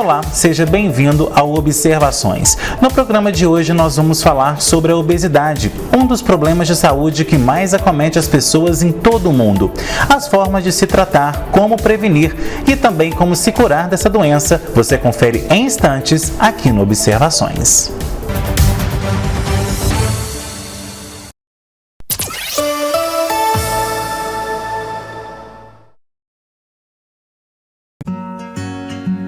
Olá, seja bem-vindo ao Observações. No programa de hoje nós vamos falar sobre a obesidade, um dos problemas de saúde que mais acomete as pessoas em todo o mundo. As formas de se tratar, como prevenir e também como se curar dessa doença, você confere em instantes aqui no Observações.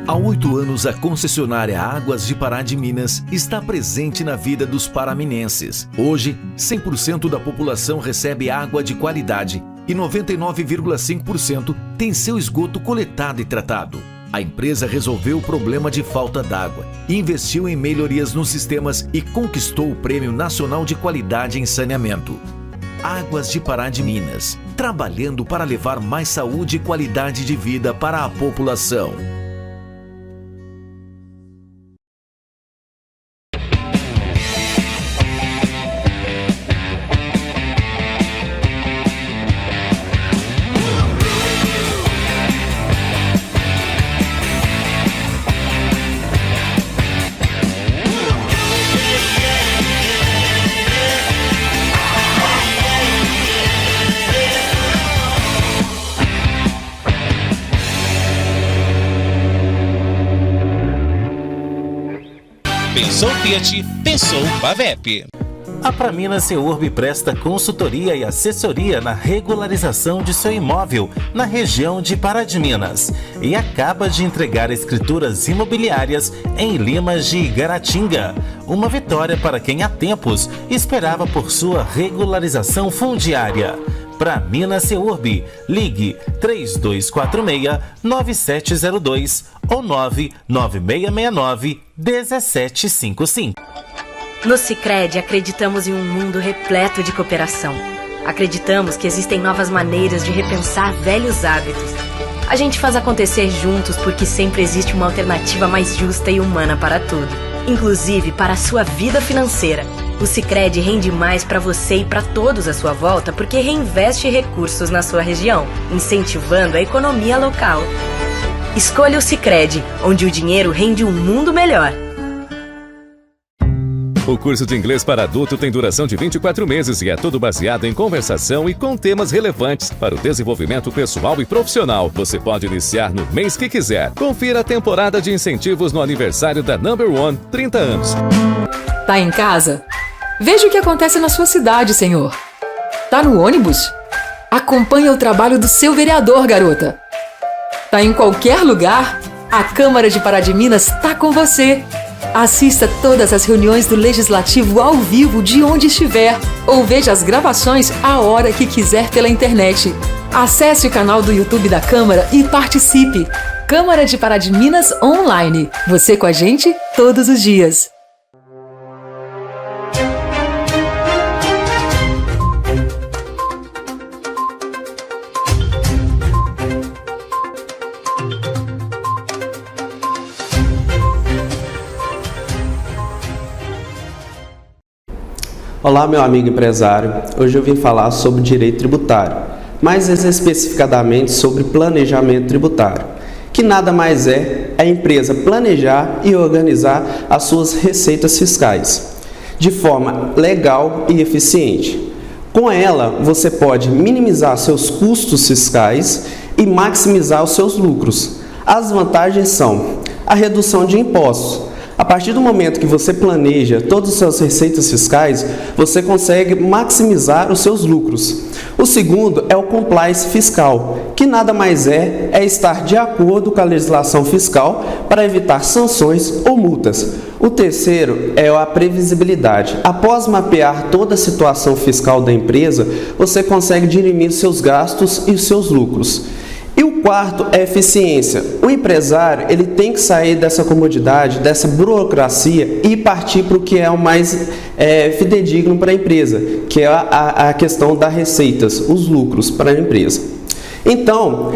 Há 8 anos, a concessionária Águas de Pará de Minas está presente na vida dos paraminenses. Hoje, 100% da população recebe água de qualidade e 99,5% tem seu esgoto coletado e tratado. A empresa resolveu o problema de falta d'água, investiu em melhorias nos sistemas e conquistou o Prêmio Nacional de Qualidade em Saneamento. Águas de Pará de Minas, trabalhando para levar mais saúde e qualidade de vida para a população. Pensou Fiat, pensou Pavep. A Praminas Seurb presta consultoria e assessoria na regularização de seu imóvel na região de Pará de Minas e acaba de entregar escrituras imobiliárias em Limas de Igaratinga. Uma vitória para quem há tempos esperava por sua regularização fundiária. Praminas Seurb, ligue 3246-9702 ou 99669-1755. No Sicredi, acreditamos em um mundo repleto de cooperação. Acreditamos que existem novas maneiras de repensar velhos hábitos. A gente faz acontecer juntos porque sempre existe uma alternativa mais justa e humana para tudo, inclusive para a sua vida financeira. O Sicredi rende mais para você e para todos à sua volta porque reinveste recursos na sua região, incentivando a economia local. Escolha o Sicredi, onde o dinheiro rende um mundo melhor. O curso de inglês para adulto tem duração de 24 meses e é todo baseado em conversação e com temas relevantes para o desenvolvimento pessoal e profissional. Você pode iniciar no mês que quiser. Confira a temporada de incentivos no aniversário da Number One, 30 anos. Tá em casa? Veja o que acontece na sua cidade, senhor. Tá no ônibus? Acompanhe o trabalho do seu vereador, garota. Tá em qualquer lugar? A Câmara de Pará de Minas tá com você. Assista todas as reuniões do Legislativo ao vivo de onde estiver ou veja as gravações a hora que quiser pela internet. Acesse o canal do YouTube da Câmara e participe. Câmara de Pará de Minas Online. Você com a gente todos os dias. Olá, meu amigo empresário. Hoje eu vim falar sobre direito tributário, mais especificadamente sobre planejamento tributário, que nada mais é a empresa planejar e organizar as suas receitas fiscais de forma legal e eficiente. Com ela, você pode minimizar seus custos fiscais e maximizar os seus lucros. As vantagens são a redução de impostos. A partir do momento que você planeja todas as suas receitas fiscais, você consegue maximizar os seus lucros. O segundo é o compliance fiscal, que nada mais é estar de acordo com a legislação fiscal para evitar sanções ou multas. O terceiro é a previsibilidade. Após mapear toda a situação fiscal da empresa, você consegue dirimir os seus gastos e os seus lucros. E o quarto é eficiência. O empresário ele tem que sair dessa comodidade, dessa burocracia e partir para o que é o mais fidedigno para a empresa, que é a questão das receitas, os lucros para a empresa. Então,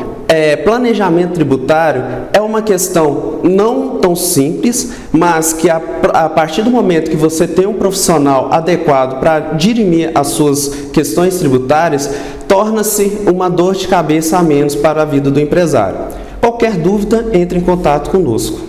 planejamento tributário é uma questão não tão simples, mas que a partir do momento que você tem um profissional adequado para dirimir as suas questões tributárias, torna-se uma dor de cabeça a menos para a vida do empresário. Qualquer dúvida, entre em contato conosco.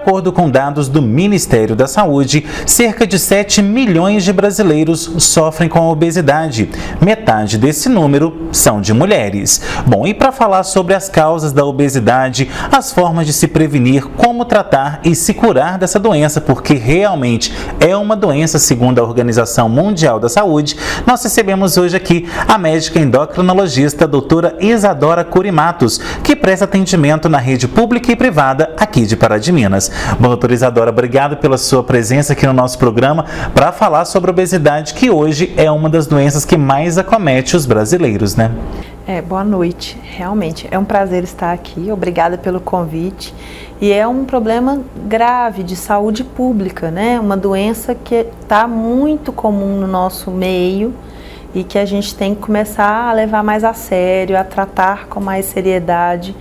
acordo com dados do Ministério da Saúde, cerca de 7 milhões de brasileiros sofrem com a obesidade. Metade desse número são de mulheres. Bom, e para falar sobre as causas da obesidade, as formas de se prevenir, como tratar e se curar dessa doença, porque realmente é uma doença segundo a Organização Mundial da Saúde, nós recebemos hoje aqui a médica endocrinologista doutora Isadora Curimatos, que presta atendimento na rede pública e privada aqui de Pará de Minas. Bom, doutora Isadora, obrigado pela sua presença aqui no nosso programa para falar sobre a obesidade, que hoje é uma das doenças que mais acomete os brasileiros, né? Boa noite. Realmente, é um prazer estar aqui. Obrigada pelo convite. E é um problema grave de saúde pública, né? Uma doença que está muito comum no nosso meio e que a gente tem que começar a levar mais a sério, a tratar com mais seriedade,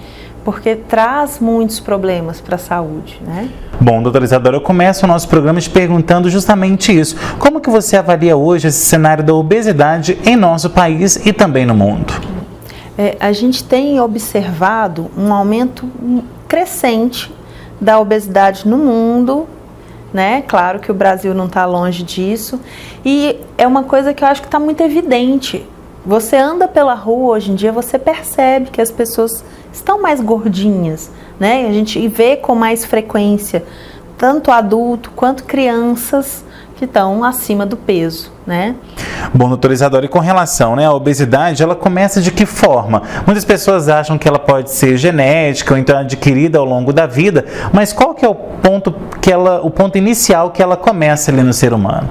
porque traz muitos problemas para a saúde, né? Bom, doutora Isadora, eu começo o nosso programa te perguntando justamente isso. Como que você avalia hoje esse cenário da obesidade em nosso país e também no mundo? A gente tem observado um aumento crescente da obesidade no mundo, né? Claro que o Brasil não está longe disso. E é uma coisa que eu acho que está muito evidente. Você anda pela rua hoje em dia, você percebe que as pessoas estão mais gordinhas, né? A gente vê com mais frequência tanto adulto quanto crianças que estão acima do peso, né? Bom, doutora Isadora, e com relação, né, à obesidade, ela começa de que forma? Muitas pessoas acham que ela pode ser genética ou então adquirida ao longo da vida, mas qual que é o ponto inicial que ela começa ali no ser humano?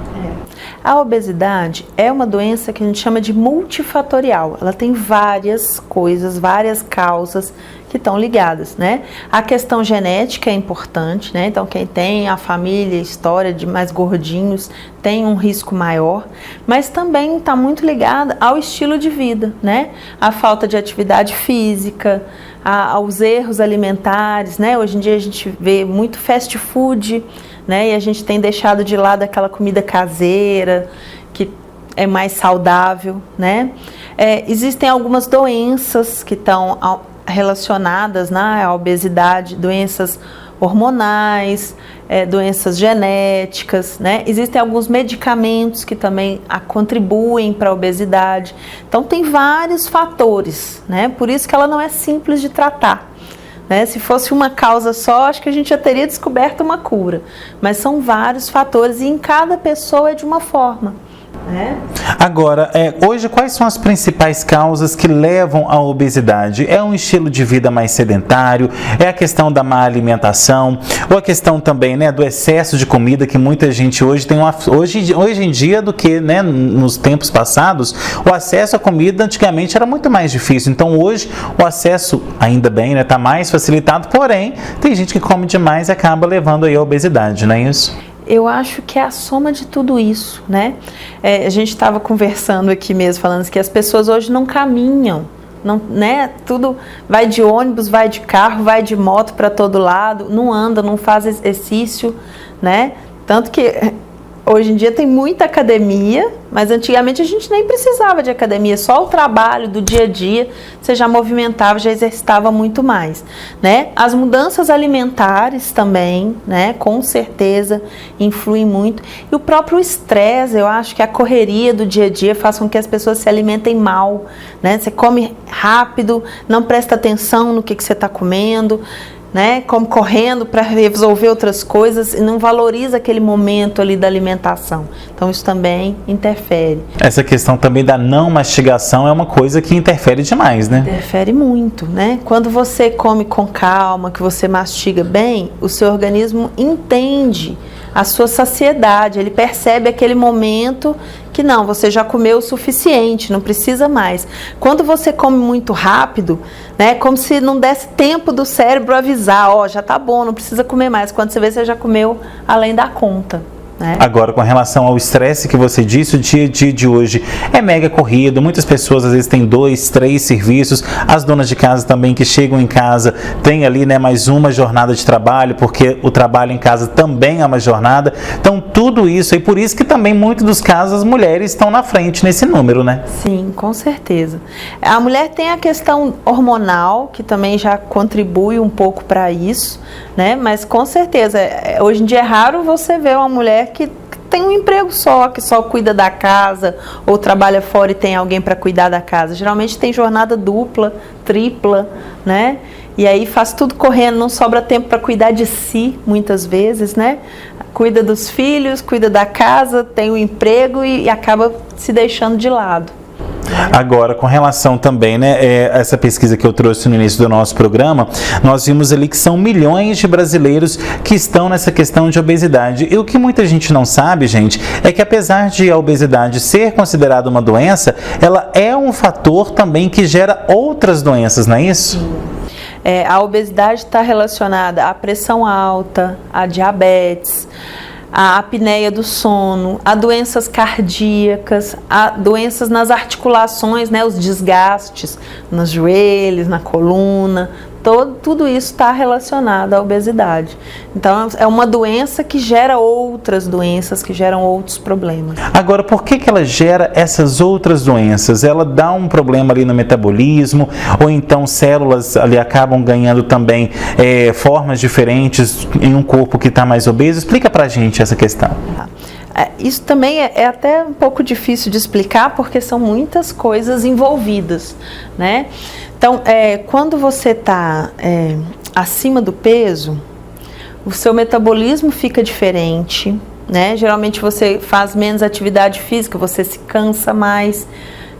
A obesidade é uma doença que a gente chama de multifatorial. Ela tem várias coisas, várias causas que estão ligadas, né? A questão genética é importante, né? Então, quem tem a família, a história de mais gordinhos, tem um risco maior, mas também está muito ligada ao estilo de vida, né? A falta de atividade física, aos erros alimentares, né? Hoje em dia a gente vê muito fast food, né? E a gente tem deixado de lado aquela comida caseira, que é mais saudável, né? Existem algumas doenças que estão relacionadas, né, à obesidade, doenças hormonais, doenças genéticas, né? Existem alguns medicamentos que também contribuem para a obesidade. Então tem vários fatores, né? Por isso que ela não é simples de tratar, né? Se fosse uma causa só, acho que a gente já teria descoberto uma cura. Mas são vários fatores e em cada pessoa é de uma forma. Agora, hoje quais são as principais causas que levam à obesidade? É um estilo de vida mais sedentário? É a questão da má alimentação? Ou a questão também, né, do excesso de comida que muita gente hoje tem hoje em dia do que, né, nos tempos passados? O acesso à comida antigamente era muito mais difícil. Então hoje o acesso, ainda bem, está mais facilitado, porém tem gente que come demais e acaba levando aí à obesidade, não é isso? Eu acho que é a soma de tudo isso, né? A gente estava conversando aqui mesmo, falando que as pessoas hoje não caminham, não, né? Tudo vai de ônibus, vai de carro, vai de moto para todo lado, não anda, não faz exercício, né? Tanto que hoje em dia tem muita academia, mas antigamente a gente nem precisava de academia, só o trabalho do dia a dia você já movimentava, já exercitava muito mais, né? As mudanças alimentares também, né, com certeza influem muito. E o próprio estresse, eu acho que a correria do dia a dia faz com que as pessoas se alimentem mal, né? Você come rápido, não presta atenção no que você está comendo, né, como correndo para resolver outras coisas e não valoriza aquele momento ali da alimentação. Então isso também interfere. Essa questão também da não mastigação é uma coisa que interfere demais, né? Interfere muito, né? Quando você come com calma, que você mastiga bem, o seu organismo entende a sua saciedade, ele percebe aquele momento que não, você já comeu o suficiente, não precisa mais. Quando você come muito rápido, né, como se não desse tempo do cérebro avisar, já tá bom, não precisa comer mais. Quando você vê, você já comeu além da conta. né? Agora, com relação ao estresse que você disse, o dia a dia de hoje é mega corrido, muitas pessoas às vezes têm 2, 3 serviços, as donas de casa também que chegam em casa têm ali, né, mais uma jornada de trabalho, porque o trabalho em casa também é uma jornada, então tudo isso, e por isso que também muitos dos casos as mulheres estão na frente nesse número, né? Sim, com certeza. A mulher tem a questão hormonal, que também já contribui um pouco para isso, né? Mas com certeza, hoje em dia é raro você ver uma mulher que tem um emprego só, que só cuida da casa, ou trabalha fora e tem alguém para cuidar da casa. Geralmente tem jornada dupla, tripla, né? E aí faz tudo correndo, não sobra tempo para cuidar de si, muitas vezes, né? Cuida dos filhos, cuida da casa, tem o emprego e acaba se deixando de lado. Agora, com relação também, né, essa pesquisa que eu trouxe no início do nosso programa, nós vimos ali que são milhões de brasileiros que estão nessa questão de obesidade. E o que muita gente não sabe, gente, é que apesar de a obesidade ser considerada uma doença, ela é um fator também que gera outras doenças, não é isso? A obesidade está relacionada à pressão alta, à diabetes, a apneia do sono, a doenças cardíacas, a doenças nas articulações, né, os desgastes nos joelhos, na coluna, tudo isso está relacionado à obesidade. Então, é uma doença que gera outras doenças, que geram outros problemas. Agora, por que ela gera essas outras doenças? Ela dá um problema ali no metabolismo, ou então células ali acabam ganhando também formas diferentes em um corpo que está mais obeso? Explica pra gente essa questão. Isso também é até um pouco difícil de explicar, porque são muitas coisas envolvidas, né? Então, quando você está acima do peso, o seu metabolismo fica diferente, né? Geralmente você faz menos atividade física, você se cansa mais,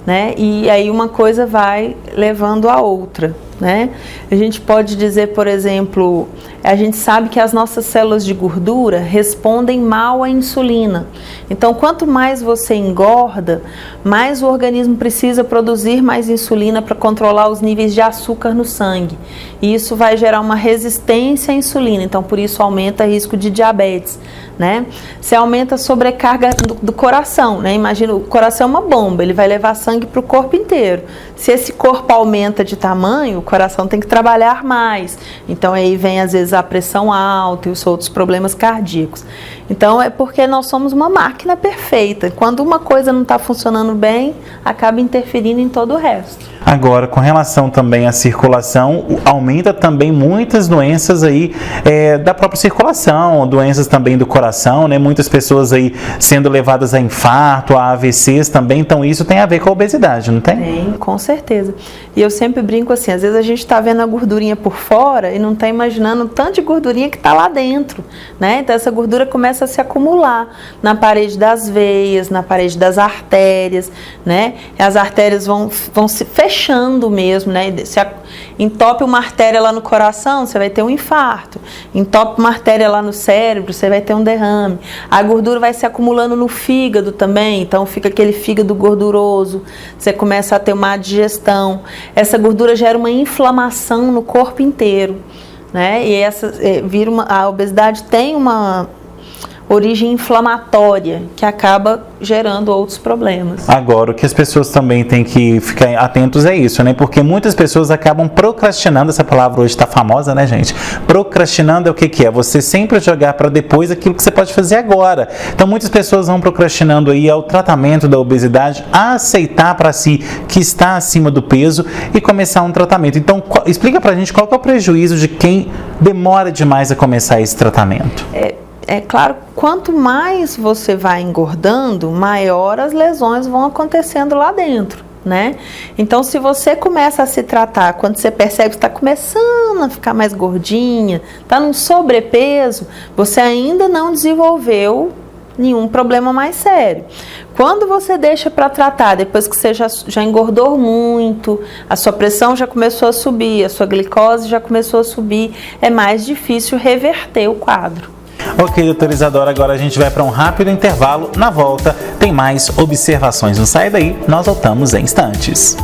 né? E aí uma coisa vai levando a outra, né? A gente pode dizer, por exemplo, a gente sabe que as nossas células de gordura respondem mal à insulina. Então, quanto mais você engorda, mais o organismo precisa produzir mais insulina para controlar os níveis de açúcar no sangue. E isso vai gerar uma resistência à insulina, então por isso aumenta o risco de diabetes, né? Você aumenta a sobrecarga do coração, né? Imagina, o coração é uma bomba, ele vai levar sangue para o corpo inteiro. Se esse corpo aumenta de tamanho, o coração tem que trabalhar mais. Então aí vem às vezes a pressão alta e os outros problemas cardíacos. Então é porque nós somos uma máquina perfeita. Quando uma coisa não está funcionando bem, acaba interferindo em todo o resto. Agora, com relação também à circulação, aumenta também muitas doenças aí da própria circulação, doenças também do coração, né? Muitas pessoas aí sendo levadas a infarto, a AVCs também, então isso tem a ver com a obesidade, não tem? Tem, com certeza. E eu sempre brinco assim, às vezes a gente está vendo a gordurinha por fora e não está imaginando o tanto de gordurinha que está lá dentro, né? Então essa gordura começa a se acumular na parede das veias, na parede das artérias, né? E as artérias vão se fechando mesmo, né? Se entope uma artéria lá no coração, você vai ter um infarto. Entope uma artéria lá no cérebro, você vai ter um derrame. A gordura vai se acumulando no fígado também, então fica aquele fígado gorduroso, você começa a ter uma digestão. Essa gordura gera uma inflamação no corpo inteiro, né? E a obesidade tem uma origem inflamatória que acaba gerando outros problemas. Agora, o que as pessoas também têm que ficar atentos é isso, né? Porque muitas pessoas acabam procrastinando, essa palavra hoje está famosa, né, gente? Procrastinando é o que é? Você sempre jogar para depois aquilo que você pode fazer agora. Então, muitas pessoas vão procrastinando aí ao tratamento da obesidade, a aceitar para si que está acima do peso e começar um tratamento. Então, explica pra gente qual que é o prejuízo de quem demora demais a começar esse tratamento. É claro, quanto mais você vai engordando, maior as lesões vão acontecendo lá dentro, né? Então, se você começa a se tratar, quando você percebe que está começando a ficar mais gordinha, está num sobrepeso, você ainda não desenvolveu nenhum problema mais sério. Quando você deixa para tratar, depois que você já engordou muito, a sua pressão já começou a subir, a sua glicose já começou a subir, é mais difícil reverter o quadro. Ok, doutora Isadora, agora a gente vai para um rápido intervalo. Na volta tem mais observações. Não sai daí, nós voltamos em instantes.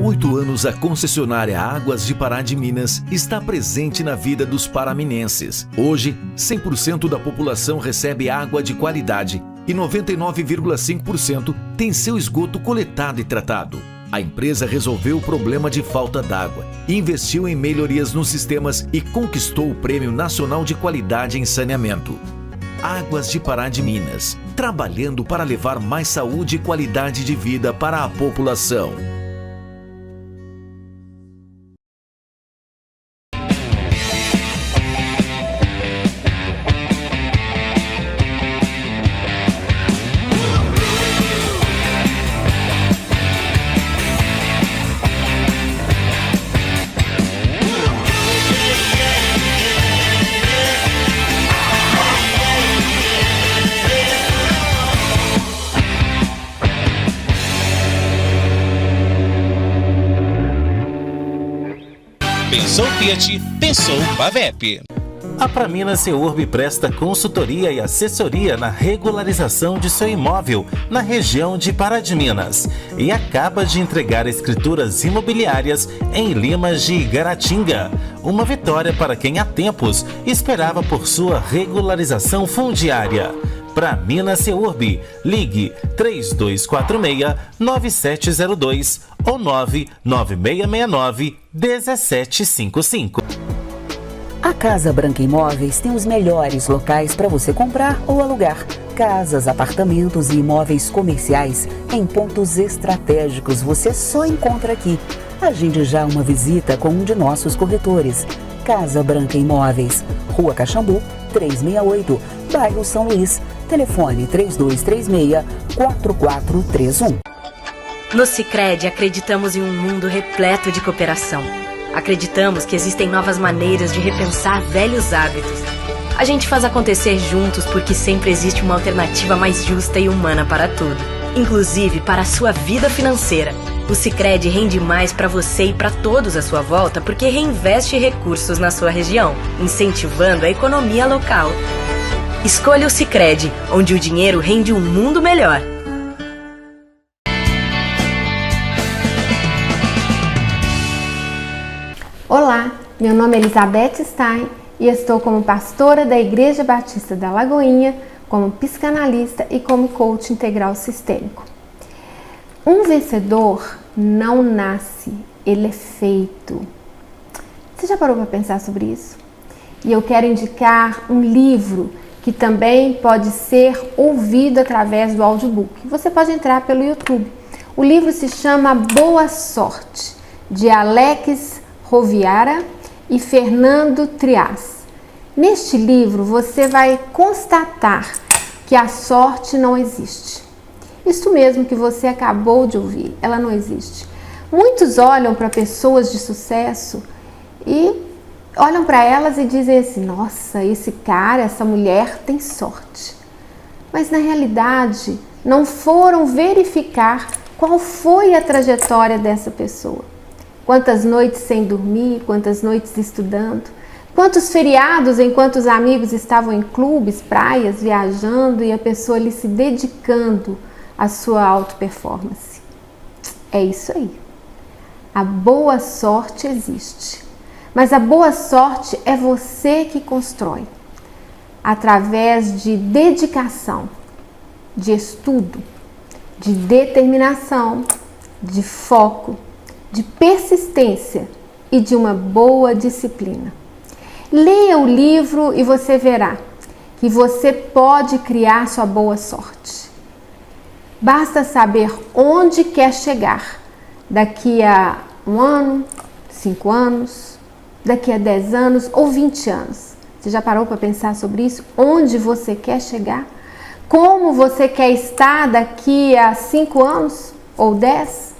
Há 8 anos, a concessionária Águas de Pará de Minas está presente na vida dos paraminenses. Hoje, 100% da população recebe água de qualidade e 99,5% tem seu esgoto coletado e tratado. A empresa resolveu o problema de falta d'água, investiu em melhorias nos sistemas e conquistou o Prêmio Nacional de Qualidade em Saneamento. Águas de Pará de Minas, trabalhando para levar mais saúde e qualidade de vida para a população. Pensou Fiat, pensou Pavep. A Praminas Seurb presta consultoria e assessoria na regularização de seu imóvel na região de Pará de Minas e acaba de entregar escrituras imobiliárias em Limas de Igaratinga. Uma vitória para quem há tempos esperava por sua regularização fundiária. Praminas Seurb, ligue 3246-9702 ou 99669-1755. A Casa Branca Imóveis tem os melhores locais para você comprar ou alugar. Casas, apartamentos e imóveis comerciais em pontos estratégicos você só encontra aqui. Agende já uma visita com um de nossos corretores. Casa Branca Imóveis, Rua Caxambu, 368, bairro São Luís. Telefone 3236-4431. No Sicredi acreditamos em um mundo repleto de cooperação. Acreditamos que existem novas maneiras de repensar velhos hábitos. A gente faz acontecer juntos porque sempre existe uma alternativa mais justa e humana para tudo, inclusive para a sua vida financeira. O Sicredi rende mais para você e para todos à sua volta porque reinveste recursos na sua região, incentivando a economia local. Escolha o Sicredi, onde o dinheiro rende um mundo melhor. Olá, meu nome é Elizabeth Stein e estou como pastora da Igreja Batista da Lagoinha, como psicanalista e como coach integral sistêmico. Um vencedor não nasce, ele é feito. Você já parou para pensar sobre isso? E eu quero indicar um livro que também pode ser ouvido através do audiobook. Você pode entrar pelo YouTube. O livro se chama Boa Sorte, de Alex Roviara e Fernando Trias. Neste livro você vai constatar que a sorte não existe. Isso mesmo que você acabou de ouvir, ela não existe. Muitos olham para pessoas de sucesso e olham para elas e dizem assim: nossa, esse cara, essa mulher tem sorte. Mas na realidade não foram verificar qual foi a trajetória dessa pessoa. Quantas noites sem dormir, quantas noites estudando, quantos feriados enquanto os amigos estavam em clubes, praias, viajando e a pessoa ali se dedicando à sua auto-performance. É isso aí. A boa sorte existe, mas a boa sorte é você que constrói, através de dedicação, de estudo, de determinação, de foco, de persistência e de uma boa disciplina. Leia o livro e você verá que você pode criar sua boa sorte. Basta saber onde quer chegar daqui a 1 ano, 5 anos, daqui a 10 anos ou 20 anos. Você já parou para pensar sobre isso? Onde você quer chegar? Como você quer estar daqui a 5 anos ou 10?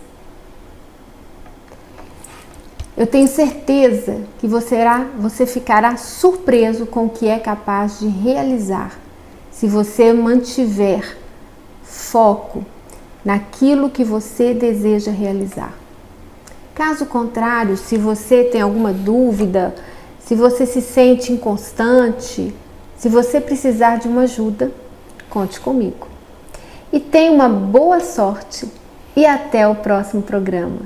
Eu tenho certeza que você ficará surpreso com o que é capaz de realizar se você mantiver foco naquilo que você deseja realizar. Caso contrário, se você tem alguma dúvida, se você se sente inconstante, se você precisar de uma ajuda, conte comigo. E tenha uma boa sorte e até o próximo programa.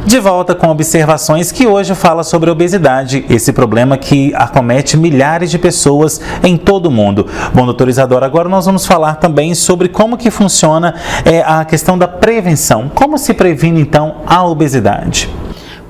De volta com observações que hoje fala sobre a obesidade, esse problema que acomete milhares de pessoas em todo o mundo. Bom, doutora Isadora, agora nós vamos falar também sobre como que funciona a questão da prevenção. Como se previne, então, a obesidade?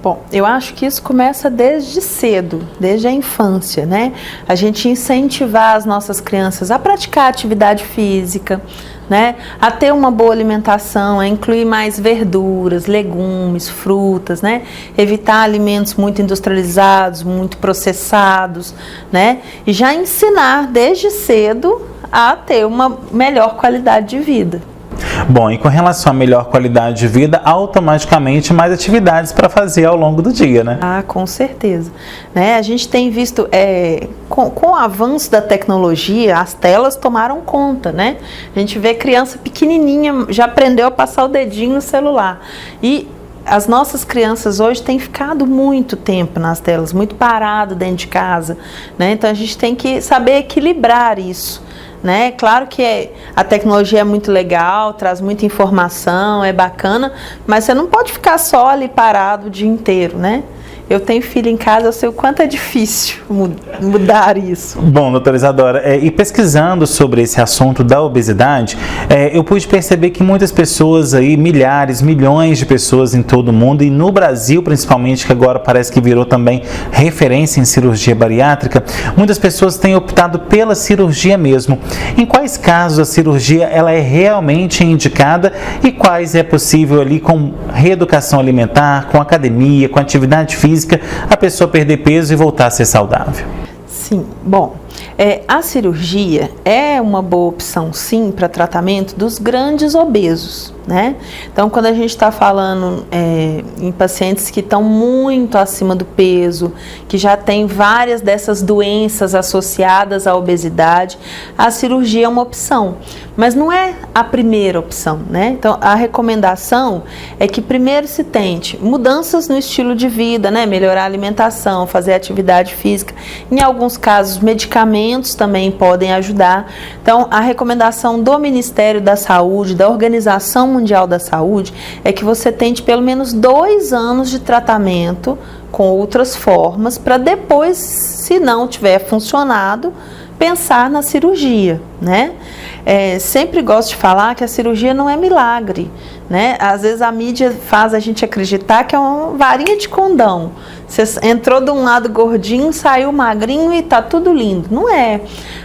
Bom, eu acho que isso começa desde cedo, desde a infância, né? A gente incentivar as nossas crianças a praticar atividade física, né? A ter uma boa alimentação, a incluir mais verduras, legumes, frutas, né? Evitar alimentos muito industrializados, muito processados, né? E já ensinar desde cedo a ter uma melhor qualidade de vida. Bom, e com relação à melhor qualidade de vida, automaticamente mais atividades para fazer ao longo do dia, né? Ah, com certeza. Né? A gente tem visto, com o avanço da tecnologia, as telas tomaram conta, né? A gente vê criança pequenininha, já aprendeu a passar o dedinho no celular. E as nossas crianças hoje têm ficado muito tempo nas telas, muito parado dentro de casa, né? Então a gente tem que saber equilibrar isso. Né? Claro que a tecnologia é muito legal, traz muita informação, é bacana, mas você não pode ficar só ali parado o dia inteiro, né? Eu tenho filho em casa, eu sei o quanto é difícil mudar isso. Bom, doutora Isadora, e pesquisando sobre esse assunto da obesidade, eu pude perceber que muitas pessoas aí, milhares, milhões de pessoas em todo o mundo, e no Brasil principalmente, que agora parece que virou também referência em cirurgia bariátrica, muitas pessoas têm optado pela cirurgia mesmo. Em quais casos a cirurgia ela é realmente indicada e quais é possível ali com reeducação alimentar, com academia, com atividade física, a pessoa perder peso e voltar a ser saudável? Sim, bom, a cirurgia é uma boa opção sim para tratamento dos grandes obesos, né? Então quando a gente está falando em pacientes que estão muito acima do peso, que já tem várias dessas doenças associadas à obesidade, a cirurgia é uma opção, mas não é a primeira opção, né? Então a recomendação é que primeiro se tente mudanças no estilo de vida, né? Melhorar a alimentação, fazer atividade física, em alguns casos medicamentos também podem ajudar. Então a recomendação do Ministério da Saúde, da Organização Mundial da Saúde, é que você tente pelo menos 2 anos de tratamento com outras formas, para depois, se não tiver funcionado, pensar na cirurgia, né? Sempre gosto de falar que a cirurgia não é milagre, né? Às vezes a mídia faz a gente acreditar que é uma varinha de condão. Você entrou de um lado gordinho, saiu magrinho e tá tudo lindo. Não é.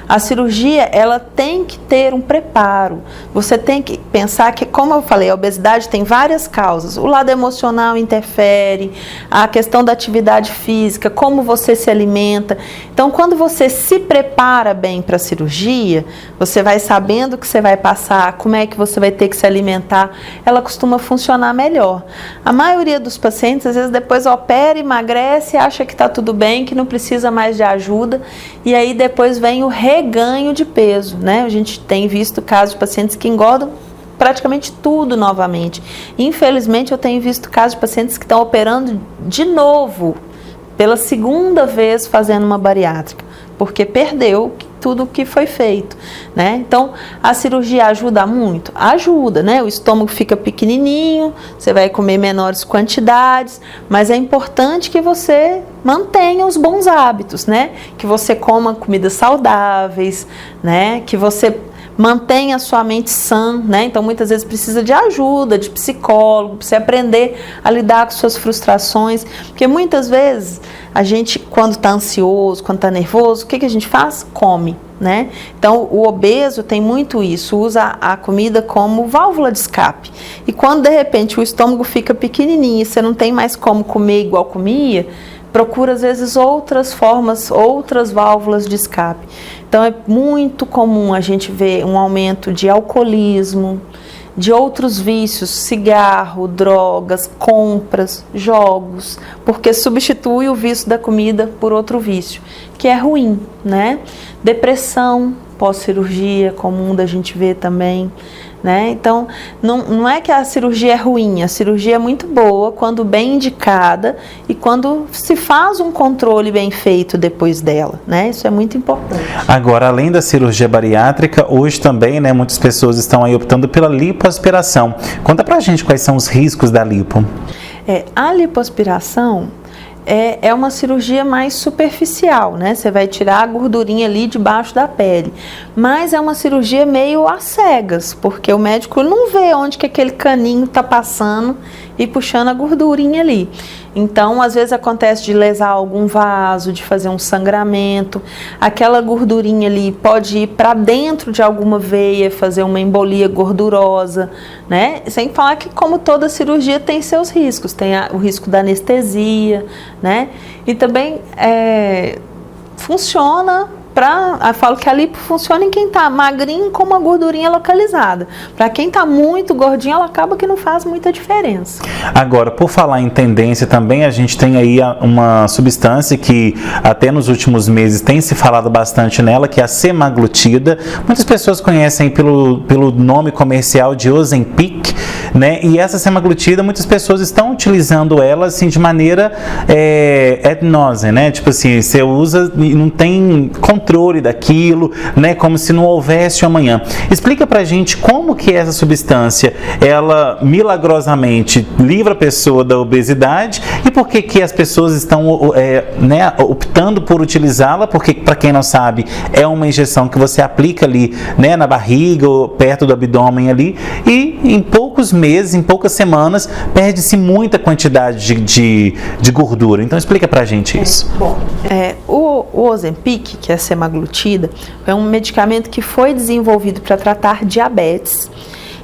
A cirurgia, ela tem que ter um preparo. Você tem que pensar que, como eu falei, a obesidade tem várias causas. O lado emocional interfere, a questão da atividade física, como você se alimenta. Então, quando você se prepara bem para a cirurgia, você vai sabendo o que você vai passar, como é que você vai ter que se alimentar, ela costuma funcionar melhor. A maioria dos pacientes, às vezes, depois opera, emagrece, acha que está tudo bem, que não precisa mais de ajuda, e aí depois vem o reganho de peso, né? A gente tem visto casos de pacientes que engordam praticamente tudo novamente. Infelizmente, eu tenho visto casos de pacientes que estão operando de novo, pela segunda vez fazendo uma bariátrica, porque perdeu tudo o que foi feito, né? Então, a cirurgia ajuda muito? Ajuda, né? O estômago fica pequenininho, você vai comer menores quantidades, mas é importante que você mantenha os bons hábitos, né? Que você coma comidas saudáveis, né? Que você mantenha a sua mente sã, né? Então, muitas vezes precisa de ajuda, de psicólogo, para você aprender a lidar com suas frustrações, porque muitas vezes a gente, quando está ansioso, quando está nervoso, o que a gente faz? Come, né? Então, o obeso tem muito isso, usa a comida como válvula de escape. E quando, de repente, o estômago fica pequenininho e você não tem mais como comer igual comia, procura, às vezes, outras formas, outras válvulas de escape. Então, é muito comum a gente ver um aumento de alcoolismo, de outros vícios, cigarro, drogas, compras, jogos, porque substitui o vício da comida por outro vício, que é ruim, né? Depressão pós-cirurgia, comum da gente ver também, né? Então, não é que a cirurgia é ruim, a cirurgia é muito boa quando bem indicada e quando se faz um controle bem feito depois dela, né? Isso é muito importante. Agora, além da cirurgia bariátrica, hoje também, né, muitas pessoas estão aí optando pela lipoaspiração. Conta pra gente quais são os riscos da lipo. A lipoaspiração é uma cirurgia mais superficial, né? Você vai tirar a gordurinha ali debaixo da pele. Mas é uma cirurgia meio às cegas, porque o médico não vê onde que aquele caninho está passando e puxando a gordurinha ali. Então, às vezes acontece de lesar algum vaso, de fazer um sangramento. Aquela gordurinha ali pode ir para dentro de alguma veia, fazer uma embolia gordurosa, né? Sem falar que, como toda cirurgia, tem seus riscos. Tem o risco da anestesia, né? E também funciona eu falo que a lipo funciona em quem está magrinho com uma gordurinha localizada. Para quem está muito gordinho, ela acaba que não faz muita diferença. Agora, por falar em tendência também, a gente tem aí uma substância que até nos últimos meses tem se falado bastante nela, que é a semaglutida. Muitas pessoas conhecem pelo nome comercial de Ozempic, né? E essa semaglutida, muitas pessoas estão utilizando ela assim de maneira ad nauseam, né? Tipo assim, você usa e não tem controle daquilo, né? Como se não houvesse amanhã. Explica pra gente como que essa substância, ela milagrosamente livra a pessoa da obesidade e por que as pessoas estão optando por utilizá-la, porque para quem não sabe, é uma injeção que você aplica ali, né, na barriga ou perto do abdômen ali, e em poucos meses, em poucas semanas, perde-se muita quantidade de gordura. Então explica pra gente isso. O Ozempic, que é a semaglutida, é um medicamento que foi desenvolvido para tratar diabetes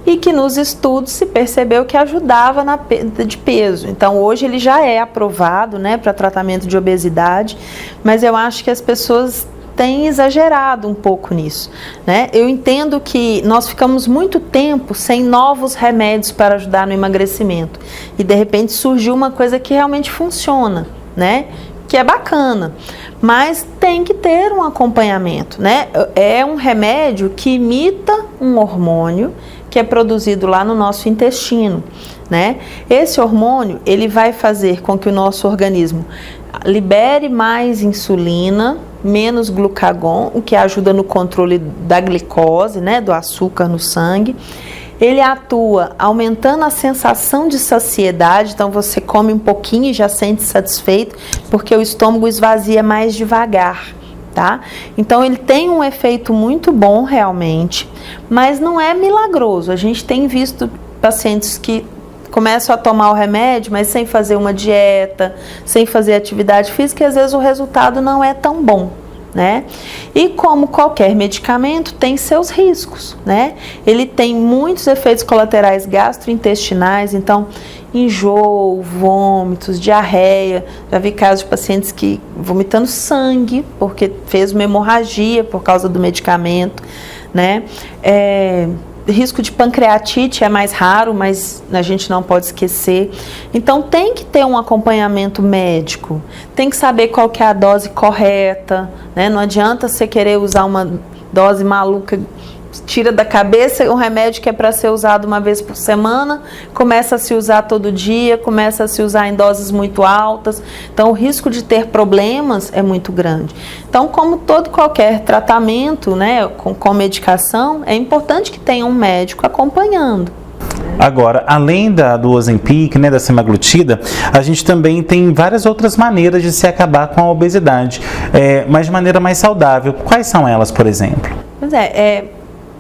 e que nos estudos se percebeu que ajudava na perda de peso. Então hoje ele já é aprovado, né, para tratamento de obesidade, mas eu acho que as pessoas têm exagerado um pouco nisso, né? Eu entendo que nós ficamos muito tempo sem novos remédios para ajudar no emagrecimento e de repente surgiu uma coisa que realmente funciona, né? Que é bacana, mas tem que ter um acompanhamento, né? É um remédio que imita um hormônio que é produzido lá no nosso intestino, né? Esse hormônio, ele vai fazer com que o nosso organismo libere mais insulina, menos glucagon, o que ajuda no controle da glicose, né? Do açúcar no sangue. Ele atua aumentando a sensação de saciedade, então você come um pouquinho e já sente satisfeito, porque o estômago esvazia mais devagar, tá? Então ele tem um efeito muito bom realmente, mas não é milagroso. A gente tem visto pacientes que começam a tomar o remédio, mas sem fazer uma dieta, sem fazer atividade física, e às vezes o resultado não é tão bom, né? E como qualquer medicamento, tem seus riscos, né? Ele tem muitos efeitos colaterais gastrointestinais, então enjoo, vômitos, diarreia. Já vi casos de pacientes que vomitando sangue porque fez uma hemorragia por causa do medicamento, né? Risco de pancreatite é mais raro, mas a gente não pode esquecer. Então tem que ter um acompanhamento médico, tem que saber qual que é a dose correta, né? Não adianta você querer usar uma dose maluca, tira da cabeça um remédio que é para ser usado uma vez por semana, começa a se usar todo dia, começa a se usar em doses muito altas. Então o risco de ter problemas é muito grande. Então, como qualquer tratamento, né, com medicação, é importante que tenha um médico acompanhando. Agora, além do Ozempic, né, da semaglutida, a gente também tem várias outras maneiras de se acabar com a obesidade, mas de maneira mais saudável. Quais são elas, por exemplo? Pois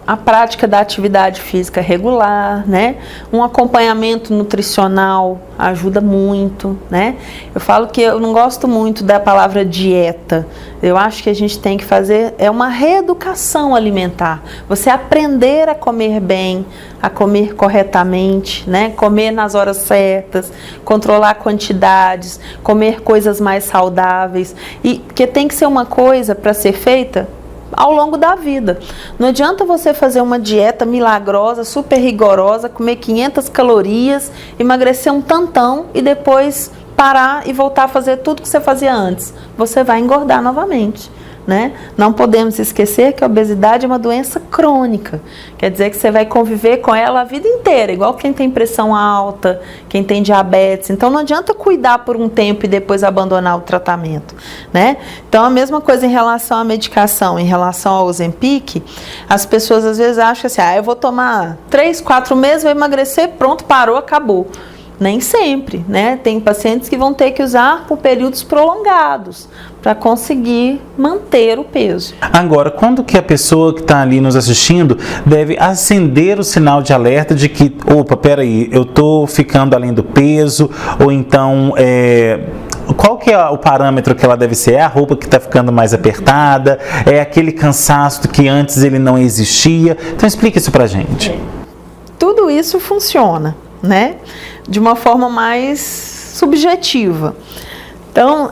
a prática da atividade física regular, né? Um acompanhamento nutricional ajuda muito, né? Eu falo que eu não gosto muito da palavra dieta. Eu acho que a gente tem que fazer uma reeducação alimentar. Você aprender a comer bem, a comer corretamente, né? Comer nas horas certas, controlar quantidades, comer coisas mais saudáveis. E que tem que ser uma coisa para ser feita ao longo da vida. Não adianta você fazer uma dieta milagrosa, super rigorosa, comer 500 calorias, emagrecer um tantão e depois parar e voltar a fazer tudo que você fazia antes. Você vai engordar novamente, né? Não podemos esquecer que a obesidade é uma doença crônica. Quer dizer que você vai conviver com ela a vida inteira, igual quem tem pressão alta, quem tem diabetes. Então não adianta cuidar por um tempo e depois abandonar o tratamento, né? Então a mesma coisa em relação à medicação, em relação ao Ozempic, as pessoas às vezes acham assim, eu vou tomar 3, 4 meses, vou emagrecer, pronto, parou, acabou. Nem sempre, né? Tem pacientes que vão ter que usar por períodos prolongados para conseguir manter o peso. Agora, quando que a pessoa que está ali nos assistindo deve acender o sinal de alerta de que, opa, peraí, eu estou ficando além do peso, ou então, qual que é o parâmetro que ela deve ser? É a roupa que está ficando mais apertada? É aquele cansaço que antes ele não existia? Então explica isso pra gente. Tudo isso funciona, né? De uma forma mais subjetiva. Então,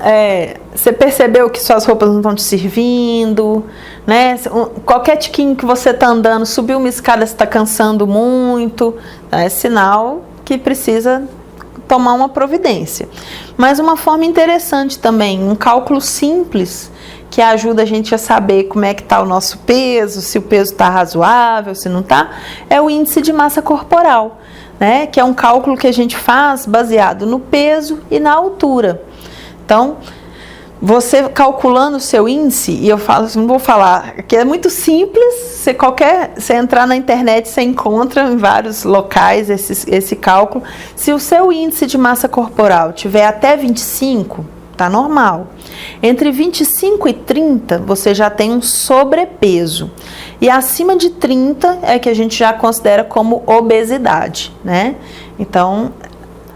você percebeu que suas roupas não estão te servindo, né? Qualquer tiquinho que você está andando, subiu uma escada, você está cansando muito, é sinal que precisa tomar uma providência. Mas uma forma interessante também, um cálculo simples, que ajuda a gente a saber como é que está o nosso peso, se o peso está razoável, se não está, é o índice de massa corporal, né? Que é um cálculo que a gente faz baseado no peso e na altura. Então, você calculando o seu índice, e eu falo, não vou falar, que é muito simples, você entrar na internet, você encontra em vários locais esse cálculo. Se o seu índice de massa corporal tiver até 25, tá normal. Entre 25 e 30, você já tem um sobrepeso. E acima de 30 é que a gente já considera como obesidade, né? Então,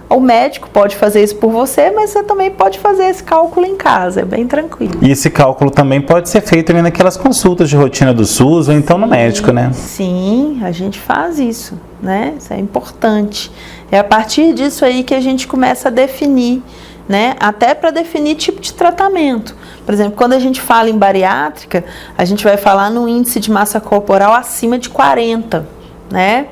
o médico pode fazer isso por você, mas você também pode fazer esse cálculo em casa, é bem tranquilo. E esse cálculo também pode ser feito ali naquelas consultas de rotina do SUS ou então no médico, né? Sim, a gente faz isso, né? Isso é importante. É a partir disso aí que a gente começa a definir, né? Até para definir tipo de tratamento. Por exemplo, quando a gente fala em bariátrica, a gente vai falar no índice de massa corporal acima de 40, né?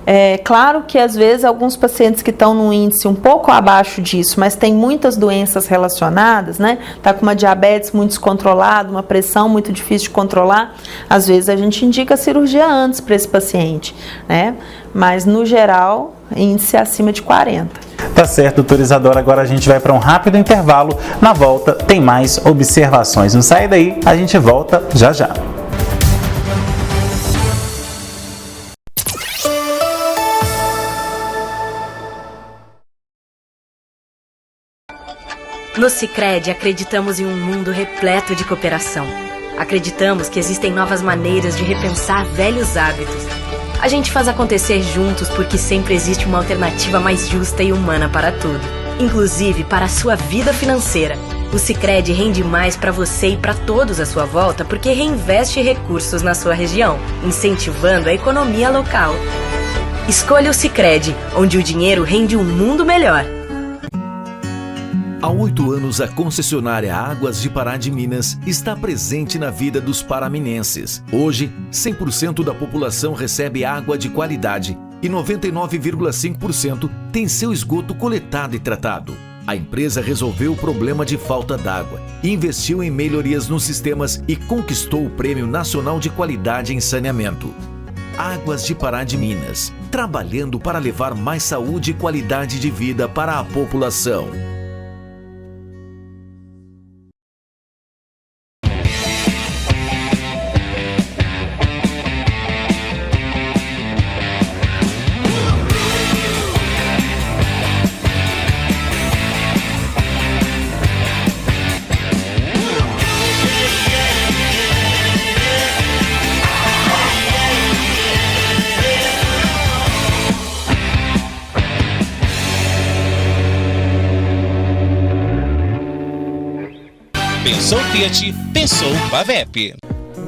É claro que às vezes alguns pacientes que estão num índice um pouco abaixo disso, mas tem muitas doenças relacionadas, né? Tá com uma diabetes muito descontrolada, uma pressão muito difícil de controlar, às vezes a gente indica cirurgia antes para esse paciente, né? Mas no geral, índice acima de 40. Tá certo, doutora Isadora, agora a gente vai para um rápido intervalo. Na volta tem mais observações. Não sai daí, a gente volta já já. No Sicredi, acreditamos em um mundo repleto de cooperação. Acreditamos que existem novas maneiras de repensar velhos hábitos. A gente faz acontecer juntos porque sempre existe uma alternativa mais justa e humana para tudo, inclusive para a sua vida financeira. O Sicredi rende mais para você e para todos à sua volta porque reinveste recursos na sua região, incentivando a economia local. Escolha o Sicredi, onde o dinheiro rende um mundo melhor. Há 8 anos, a concessionária Águas de Pará de Minas está presente na vida dos paraminenses. Hoje, 100% da população recebe água de qualidade e 99,5% tem seu esgoto coletado e tratado. A empresa resolveu o problema de falta d'água, investiu em melhorias nos sistemas e conquistou o Prêmio Nacional de Qualidade em Saneamento. Águas de Pará de Minas, trabalhando para levar mais saúde e qualidade de vida para a população. Pensou Fiat, pensou Pavep.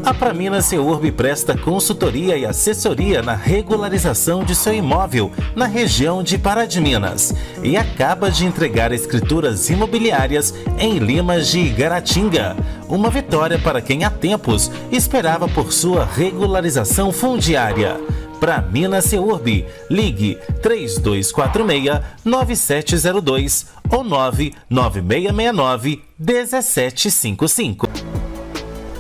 A Praminas Seurb presta consultoria e assessoria na regularização de seu imóvel na região de Pará de Minas e acaba de entregar escrituras imobiliárias em Limas de Igaratinga. Uma vitória para quem há tempos esperava por sua regularização fundiária. Praminas Seurb, ligue 3246-9702 ou 99669-1755.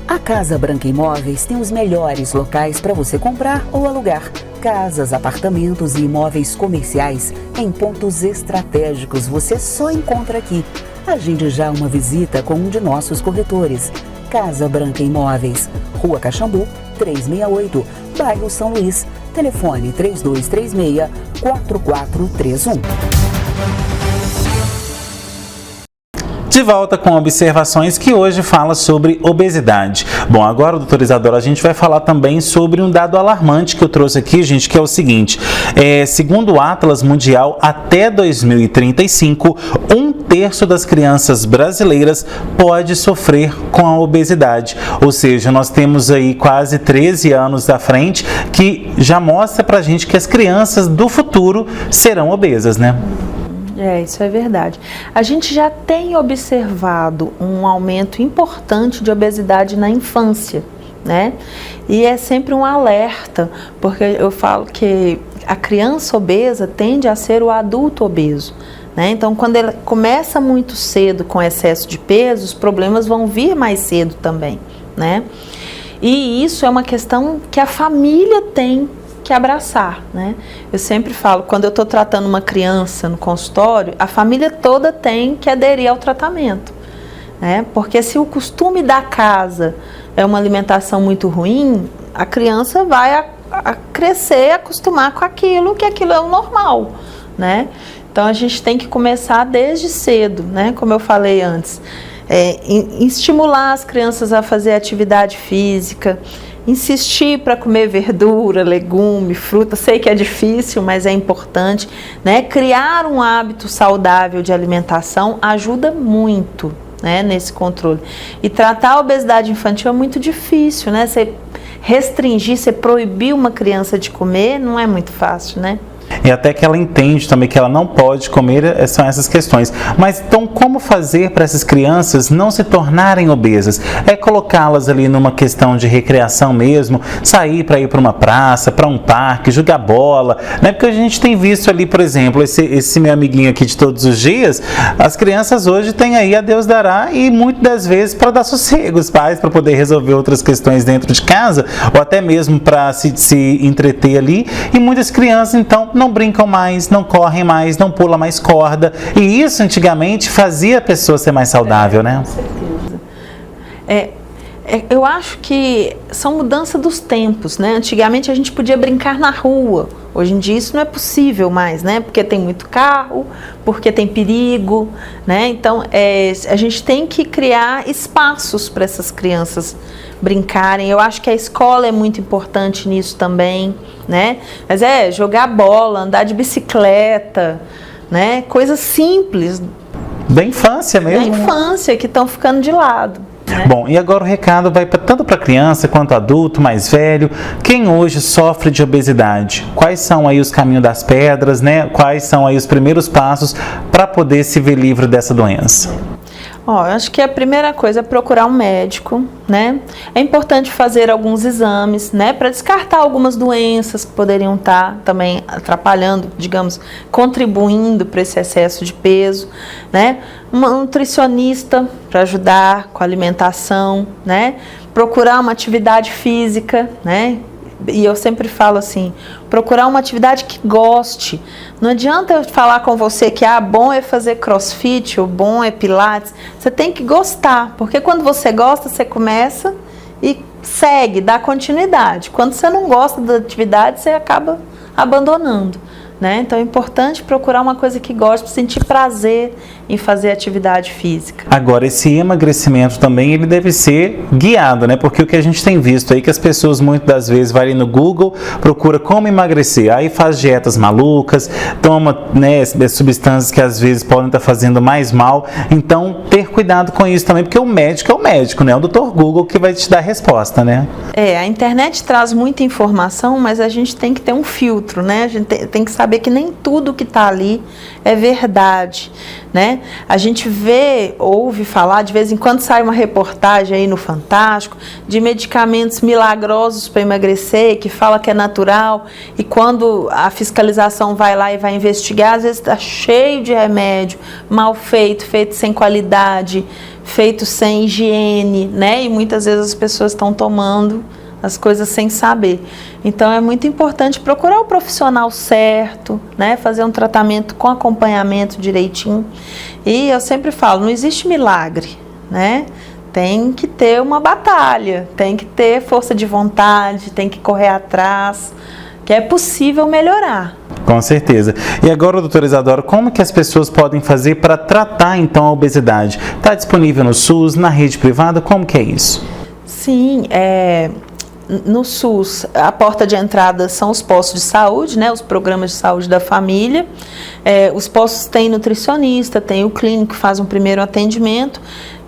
A Casa Branca Imóveis tem os melhores locais para você comprar ou alugar. Casas, apartamentos e imóveis comerciais em pontos estratégicos você só encontra aqui. Agende já uma visita com um de nossos corretores. Casa Branca Imóveis, Rua Caxambu, 368, bairro São Luís. Telefone 3236-4431. De volta com observações que hoje fala sobre obesidade. Bom, agora, doutora Isadora, a gente vai falar também sobre um dado alarmante que eu trouxe aqui, gente, que é o seguinte. Segundo o Atlas Mundial, até 2035, 1/3 das crianças brasileiras pode sofrer com a obesidade. Ou seja, nós temos aí quase 13 anos da frente, que já mostra pra gente que as crianças do futuro serão obesas, né? Isso é verdade. A gente já tem observado um aumento importante de obesidade na infância, né? E é sempre um alerta, porque eu falo que a criança obesa tende a ser o adulto obeso, né? Então, quando ela começa muito cedo com excesso de peso, os problemas vão vir mais cedo também, né? E isso é uma questão que a família tem que abraçar, né? Eu sempre falo, quando eu estou tratando uma criança no consultório, a família toda tem que aderir ao tratamento, né? Porque se o costume da casa é uma alimentação muito ruim, a criança vai a crescer, acostumar com aquilo, que aquilo é o normal, né? Então a gente tem que começar desde cedo, né? Como eu falei antes, estimular as crianças a fazer atividade física, insistir para comer verdura, legume, fruta. Sei que é difícil, mas é importante, né? Criar um hábito saudável de alimentação ajuda muito, né, nesse controle. E tratar a obesidade infantil é muito difícil, né? Você restringir, você proibir uma criança de comer não é muito fácil, né? E até que ela entende também que ela não pode comer, são essas questões. Mas então, como fazer para essas crianças não se tornarem obesas? É colocá-las ali numa questão de recreação mesmo, sair para ir para uma praça, para um parque, jogar bola, né? Porque a gente tem visto ali, por exemplo, esse meu amiguinho aqui de todos os dias, as crianças hoje têm aí a Deus dará e muitas das vezes para dar sossego os pais, para poder resolver outras questões dentro de casa, ou até mesmo para se entreter ali, e muitas crianças então não brincam mais, não correm mais, não pulam mais corda. E isso antigamente fazia a pessoa ser mais saudável, né? Com certeza. Eu acho que são mudanças dos tempos, né? Antigamente a gente podia brincar na rua. Hoje em dia isso não é possível mais, né? Porque tem muito carro, porque tem perigo, né? Então a gente tem que criar espaços para essas crianças brincarem. Eu acho que a escola é muito importante nisso também, né? Mas jogar bola, andar de bicicleta, né? Coisas simples. Da infância mesmo. Da infância, que estão ficando de lado. Bom, e agora o recado vai tanto para criança quanto adulto, mais velho. Quem hoje sofre de obesidade? Quais são aí os caminhos das pedras, né? Quais são aí os primeiros passos para poder se ver livre dessa doença? Eu acho que a primeira coisa é procurar um médico, né? É importante fazer alguns exames, né? Para descartar algumas doenças que poderiam estar também atrapalhando, digamos, contribuindo para esse excesso de peso, né? Uma nutricionista para ajudar com a alimentação, né? Procurar uma atividade física, né? E eu sempre falo assim, procurar uma atividade que goste. Não adianta eu falar com você que bom é fazer crossfit, ou bom é pilates. Você tem que gostar, porque quando você gosta, você começa e segue, dá continuidade. Quando você não gosta da atividade, você acaba abandonando, né? Então é importante procurar uma coisa que goste, sentir prazer em fazer atividade física. Agora, esse emagrecimento também, ele deve ser guiado, né? Porque o que a gente tem visto aí, que as pessoas muitas das vezes vai ali no Google, procura como emagrecer, aí faz dietas malucas, toma, né, substâncias que às vezes podem estar fazendo mais mal. Então, ter cuidado com isso também, porque o médico é o médico, né? O Dr. Google que vai te dar a resposta, né? A internet traz muita informação, mas a gente tem que ter um filtro, né? A gente tem que saber que nem tudo que está ali é verdade, né? A gente ouve falar, de vez em quando sai uma reportagem aí no Fantástico, de medicamentos milagrosos para emagrecer, que fala que é natural, e quando a fiscalização vai lá e vai investigar, às vezes está cheio de remédio, mal feito, feito sem qualidade, feito sem higiene, né? E muitas vezes as pessoas estão tomando as coisas sem saber. Então é muito importante procurar o profissional certo, né? Fazer um tratamento com acompanhamento direitinho. E eu sempre falo, não existe milagre, né? Tem que ter uma batalha, tem que ter força de vontade, tem que correr atrás, que é possível melhorar. Com certeza. E agora, doutora Isadora, como que as pessoas podem fazer para tratar então a obesidade? Está disponível no SUS, na rede privada? Como que é isso? Sim, no SUS, a porta de entrada são os postos de saúde, né, os programas de saúde da família. Os postos têm nutricionista, tem o clínico que faz um primeiro atendimento.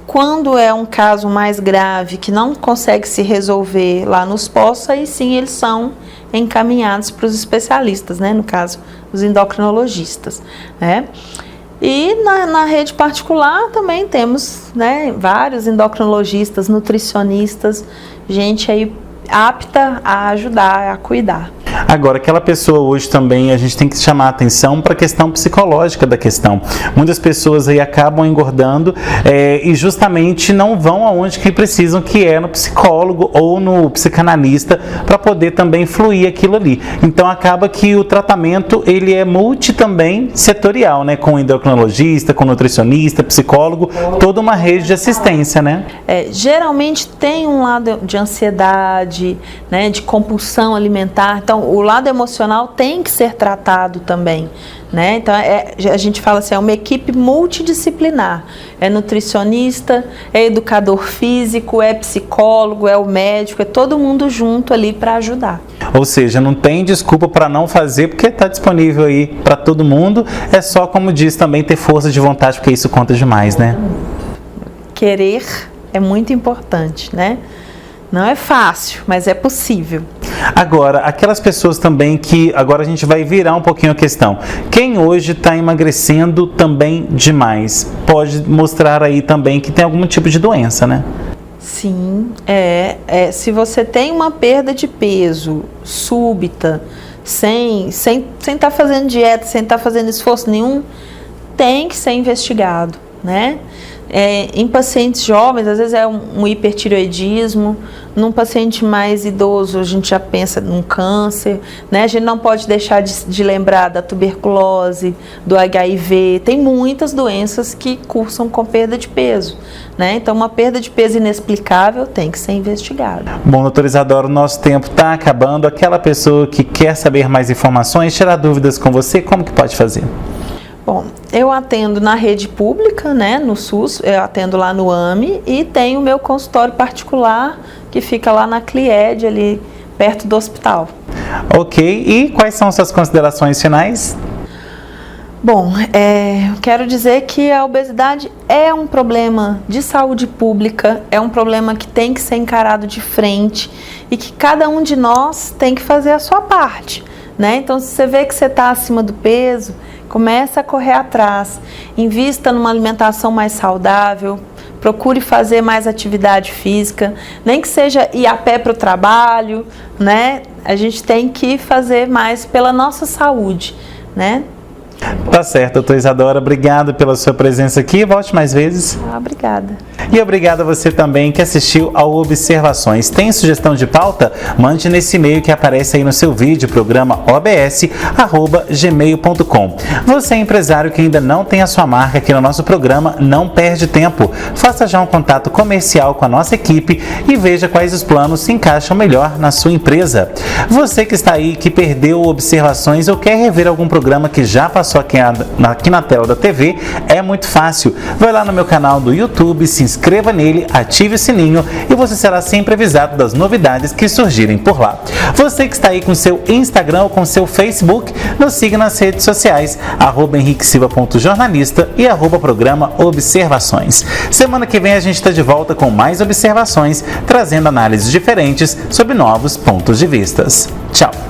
Quando é um caso mais grave, que não consegue se resolver lá nos postos, aí sim eles são encaminhados para os especialistas, né? No caso, os endocrinologistas, né? E na rede particular também temos, né, vários endocrinologistas, nutricionistas, gente aí apta a ajudar, a cuidar. Agora, aquela pessoa hoje também, a gente tem que chamar a atenção para a questão psicológica da questão. Muitas pessoas aí acabam engordando e justamente não vão aonde que precisam, que é no psicólogo ou no psicanalista, para poder também fluir aquilo ali. Então, acaba que o tratamento, ele é multi também setorial, né? Com endocrinologista, com nutricionista, psicólogo, toda uma rede de assistência, né? Geralmente tem um lado de ansiedade, né? De compulsão alimentar. Então, o lado emocional tem que ser tratado também, né? Então, a gente fala assim, é uma equipe multidisciplinar. É nutricionista, é educador físico, é psicólogo, é o médico, é todo mundo junto ali para ajudar. Ou seja, não tem desculpa para não fazer, porque está disponível aí para todo mundo. É só, como diz também, ter força de vontade, porque isso conta demais, né? Querer é muito importante, né? Não é fácil, mas é possível. Agora, aquelas pessoas também que... Agora a gente vai virar um pouquinho a questão. Quem hoje está emagrecendo também demais, pode mostrar aí também que tem algum tipo de doença, né? Sim, se você tem uma perda de peso súbita, sem estar fazendo dieta, sem estar fazendo esforço nenhum, tem que ser investigado, né? Em pacientes jovens, às vezes é um hipertireoidismo. Num paciente mais idoso, a gente já pensa num câncer, né? A gente não pode deixar de lembrar da tuberculose, do HIV. Tem muitas doenças que cursam com perda de peso, né? Então, uma perda de peso inexplicável tem que ser investigada. Bom, doutora Isadora, o nosso tempo está acabando. Aquela pessoa que quer saber mais informações, tirar dúvidas com você, como que pode fazer? Bom, eu atendo na rede pública, né, no SUS, eu atendo lá no AME e tenho o meu consultório particular que fica lá na CLIED, ali perto do hospital. Ok, e quais são suas considerações finais? Bom, quero dizer que a obesidade é um problema de saúde pública, é um problema que tem que ser encarado de frente e que cada um de nós tem que fazer a sua parte, né? Então, se você vê que você está acima do peso, começa a correr atrás, invista numa alimentação mais saudável, procure fazer mais atividade física, nem que seja ir a pé para o trabalho, né? A gente tem que fazer mais pela nossa saúde, né? Tá certo, doutora Isadora, obrigado pela sua presença aqui, volte mais vezes. Obrigada. E obrigado a você também que assistiu ao Observações. Tem sugestão de pauta? Mande nesse e-mail que aparece aí no seu vídeo, programa obs@gmail.com. Você é empresário que ainda não tem a sua marca aqui no nosso programa, não perde tempo. Faça já um contato comercial com a nossa equipe e veja quais os planos se encaixam melhor na sua empresa. Você que está aí, que perdeu Observações ou quer rever algum programa que já passou aqui na tela da TV, é muito fácil. Vai lá no meu canal do YouTube, se inscreva nele, ative o sininho e você será sempre avisado das novidades que surgirem por lá. Você que está aí com seu Instagram ou com seu Facebook, nos siga nas redes sociais, @henriquesilva.jornalista e @programa Observações. Semana que vem a gente está de volta com mais observações, trazendo análises diferentes sobre novos pontos de vistas. Tchau!